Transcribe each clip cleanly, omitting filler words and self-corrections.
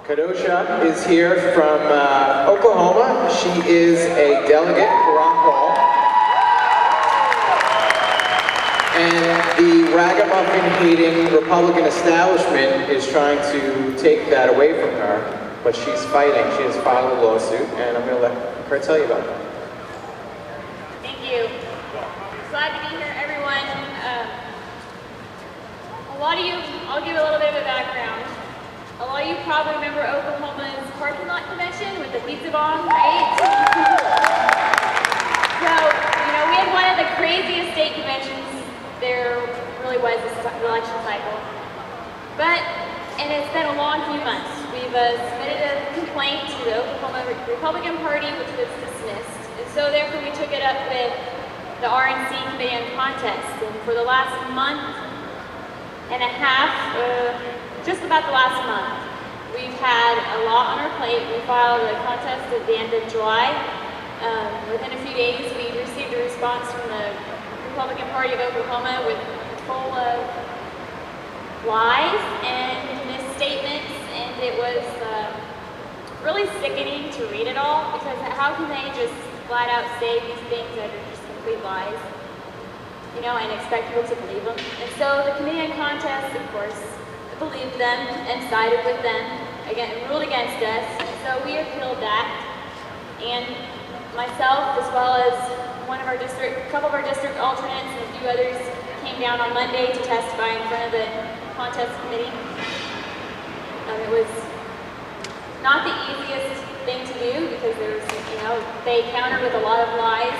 Qadoshyah is here from Oklahoma. She is a delegate for Ron Paul. And the ragamuffin-hating Republican establishment is trying to take that away from her, but she's fighting. She has filed a lawsuit, and I'm going to let her tell you about it. Thank you. Glad to be here, everyone. A lot of you, I'll give a little bit of a background. A lot of you probably remember Oklahoma's parking lot convention with the pizza bomb, right? So, you know, we had one of the craziest state conventions there really was this election cycle. But, and it's been a long few months. We've submitted a complaint to the Oklahoma Republican Party, which was dismissed. And so therefore we took it up with the RNC Committee on Contest. And for the last month and a half, just about the last month, we've had a lot on our plate. We filed a contest at the end of July. Within a few days, we received a response from the Republican Party of Oklahoma with full of lies and misstatements, and it was really sickening to read it all, because how can they just flat out say these things that are just complete lies, you know, and expect people to believe them? And so the Committee on Contest, of course, believed them and sided with them, again, ruled against us, and so we appealed that. And myself, as well as a couple of our district alternates and a few others came down on Monday to testify in front of the contest committee. It was not the easiest thing to do because there was, you know, they countered with a lot of lies,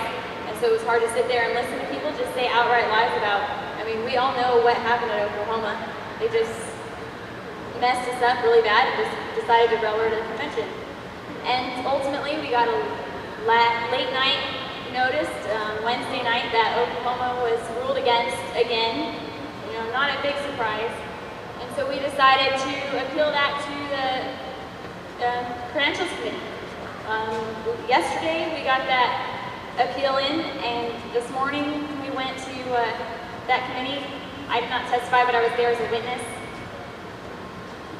and so it was hard to sit there and listen to people just say outright lies about, I mean, we all know what happened at Oklahoma. They just messed us up really bad and just decided to railroad the convention. And ultimately, we got a late night notice Wednesday night that Oklahoma was ruled against again. You know, not a big surprise. And so we decided to appeal that to the Credentials Committee. Yesterday we got that appeal in, and this morning we went to that committee. I did not testify, but I was there as a witness.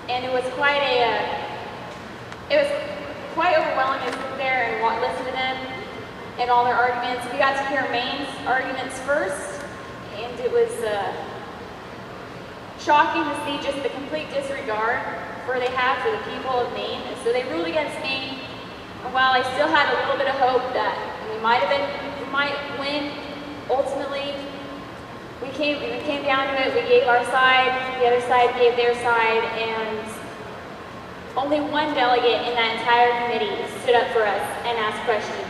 And it was quite overwhelming to sit there and listen to them and all their arguments. We got to hear Maine's arguments first, and it was shocking to see just the complete disregard they have for the people of Maine. And so they ruled against Maine, and while I still had a little bit of hope that we might win, ultimately we came down to it. We gave our side, the other side gave their side, and only one delegate in that entire committee stood up for us and asked questions.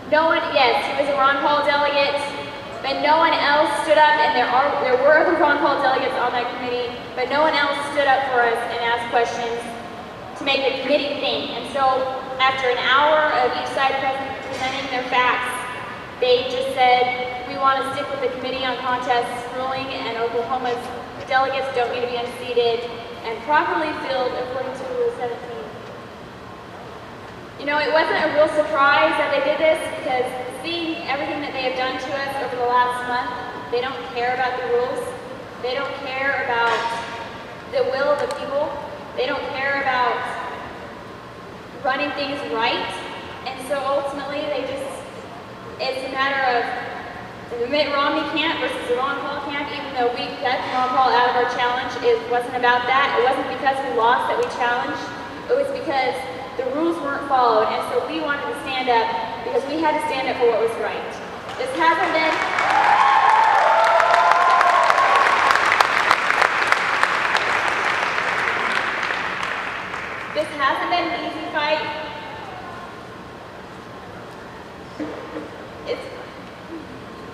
No one, yes, he was a Ron Paul delegate, but no one else stood up, and there were other Ron Paul delegates on that committee, but no one else stood up for us and asked questions to make the committee think. And so after an hour of each side presenting their facts, they just said, we want to stick with the Committee on Contests ruling, and Oklahoma's delegates don't need to be unseated and properly filled according to Rule 17. You know, it wasn't a real surprise that they did this, because seeing everything that they have done to us over the last month, they don't care about the rules. They don't care about the will of the people. They don't care about running things right. And so ultimately it's a matter of the Mitt Romney camp versus the Ron Paul camp. Even though we got Ron Paul out of our challenge, it wasn't about that. It wasn't because we lost that we challenged. It was because the rules weren't followed, and so we wanted to stand up because we had to stand up for what was right. This hasn't been an easy fight.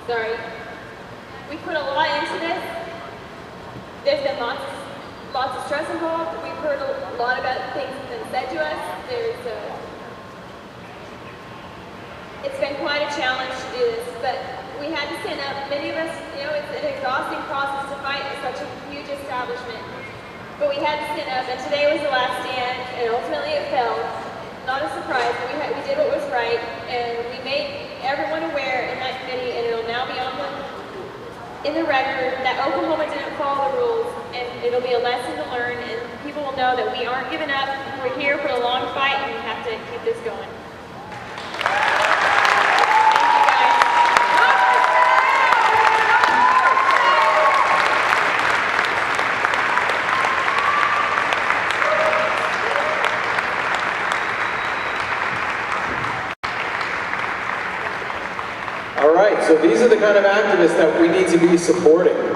Sorry. We put a lot into this. There's been lots of stress involved. We've heard a lot about things that have been said to us. It's been quite a challenge to do this, but we had to stand up. Many of us, you know, it's an exhausting process to fight such a huge establishment. But we had to stand up, and today was the last stand, and ultimately it fell. Not a surprise, but we did what was right, and we made everyone aware in that committee, and it'll now be in the record that Oklahoma didn't follow the rules, and it'll be a lesson to learn, and people will know that we aren't giving up. We're here for the long fight, and we have to keep this going. All right, so these are the kind of activists that we need to be supporting.